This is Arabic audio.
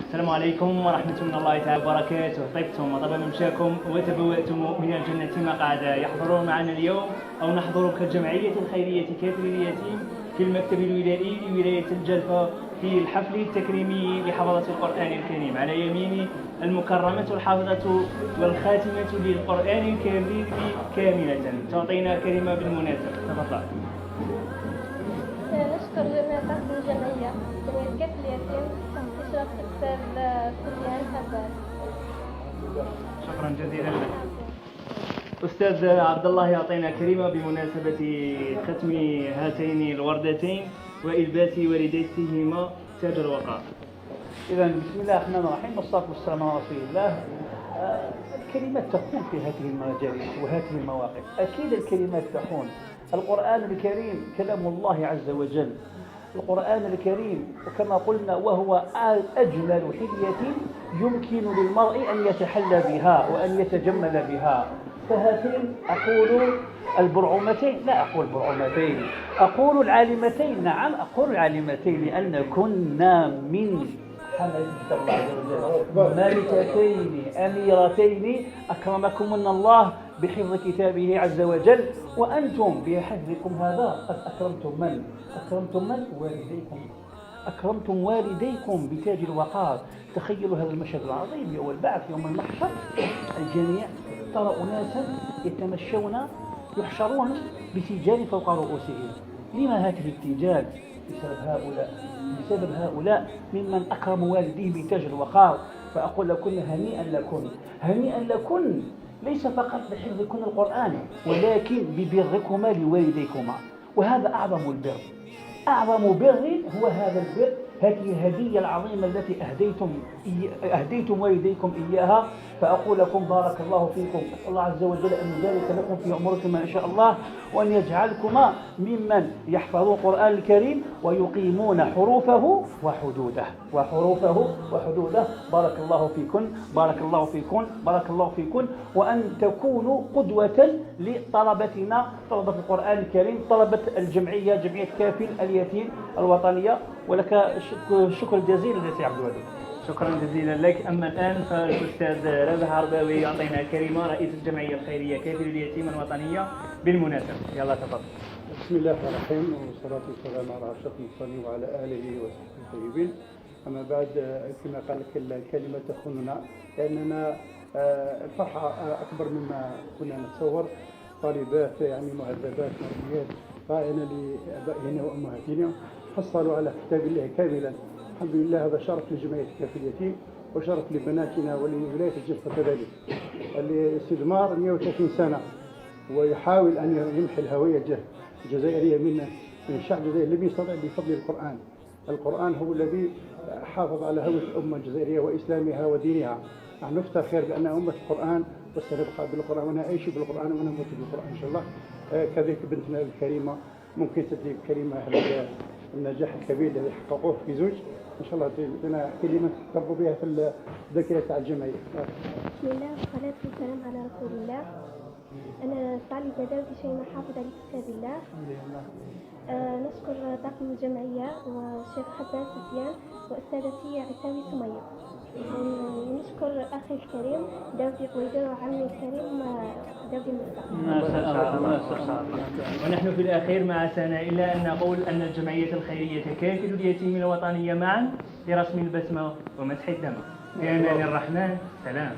السلام عليكم ورحمة الله تعالى وبركاته. طبتم وطاب ممشاكم وتبوأتم من الجنة مقعدا. يحضرون معنا اليوم أو نحضر كجمعية الخيرية كافل اليتيم في المكتب الولائي لولاية الجلفة في الحفل التكريمي لحفظة القرآن الكريم. على يميني المكرمة الحافظة والخاتمة للقرآن الكريم كاملة. تعطينا كلمة بالمناسبة، تفضل. نشكر جميع طاقم الجمعية كافل اليتيم بإشراف الأستاذ سفيان حبان. شكرا جزيلا لك. أستاذ عبد الله يعطينا كلمة بمناسبة ختم هاتين الوردتين وإلباس والديهما تاج الوقار. إذا بسم الله الرحمن الرحيم والصلاة والسلام على رسول الله. الكلمات تخون في هذه المجالس وهذه المواقف، أكيد الكلمات تخون. القرآن الكريم كلام الله عز وجل، القرآن الكريم وكما قلنا وهو أجمل حلية يمكن للمرء أن يتحلى بها وأن يتجمل بها. فهاتين أقول البرعومتين، لا أقول برعومتين، أقول العالمتين. نعم أقول العالمتين لأن كنا من حمد الله عز وجل ملكتين أميرتين أكرمكمن الله بحفظ كتابه عز وجل، وأنتم بحفظكم هذا قد أكرمتم من؟ أكرمتم من؟ والديكم. أكرمتم والديكم بتاج الوقار. تخيلوا هذا المشهد العظيم يوم البعث يوم المحشر، الجميع ترى أناسا يتمشون يحشرون بتيجان فوق رؤوسهم. لما هذه التيجان؟ بسبب هؤلاء ممن أكرموا والديهم بتاج الوقار. فأقول لكم هنيئا لكم، هنيئا لكم، ليس فقط بحفظكم القرآن ولكن ببركما لوالديكما، وهذا أعظم البر. أعظم بر هو هذا البر، هذه الهدية العظيمة التي أهديتم والديكم إياها. فأقول لكم بارك الله فيكم، أسأل الله عز وجل أن يبارك لكم في أموركما إن شاء الله، وأن يجعلكما ممن يحفظون القرآن الكريم ويقيمون حروفه وحدوده. بارك الله فيكم، بارك الله فيكم، بارك الله فيكم، وأن تكونوا قدوة لطلبتنا، طلبة القرآن الكريم، طلبة الجمعية، جمعية كافل اليتيم الوطنية. ولك الشكر الجزيل لسي عبد الودود. شكرا جزيلا لك. أما الآن فالأستاذ رابح عرباوي يعطينا كلمة، رئيس الجمعية الخيرية كافل اليتيم الوطنية بالمناسبة. يلا تفضل. بسم الله الرحمن الرحيم، والصلاة والسلام على أشرف المرسلين وعلى آله وصحبه الطيبين. أما بعد، كما قال لك الكلمة تخوننا، لأننا الفرحة أكبر مما كنا نتصور. طالبات يعني مهذبات مربيات راعين لآبائهن وأمهاتهن حصلوا على كتاب الله كاملا. الحمد لله، هذا شرف لجمعية كافل اليتيم وشرف لبناتنا ولولاية الجلفة كذلك. الاستثمار 130 سنة ويحاول أن يمحي الهوية الجزائرية من الشعب الجزائري، لم يستطع بفضل القرآن. القرآن هو الذي حافظ على هوية الأمة الجزائرية وإسلامها ودينها. نحن نفتخر بأن أمة القرآن وسنبقى بالقرآن ونعيش بالقرآن ونموت بالقرآن إن شاء الله. كذلك بنتنا الكريمة ممكن تدي كلمة النجاح الكبير الذي حققوه في زوج، إن شاء الله لنا كلمة تربوا بها في الذاكرة تاع الجمعية. بسم الله والصلاة والسلام على رسول الله. أنا طالبة داودي شيماء حافظة لكتاب الله. نشكر طاقم الجمعية والشيخ حبان سفيان وأستاذتي عيساوي سمية. نشكر أخي الكريم داودي قويدر وعمي الكريم داودي مصطفى. ونحن في الأخير ما عسانا إلا أن نقول أن الجمعية الخيرية كافل اليتيم الوطنية معا لرسم البسمة ومسح الدم. بأمان الرحمن، سلام.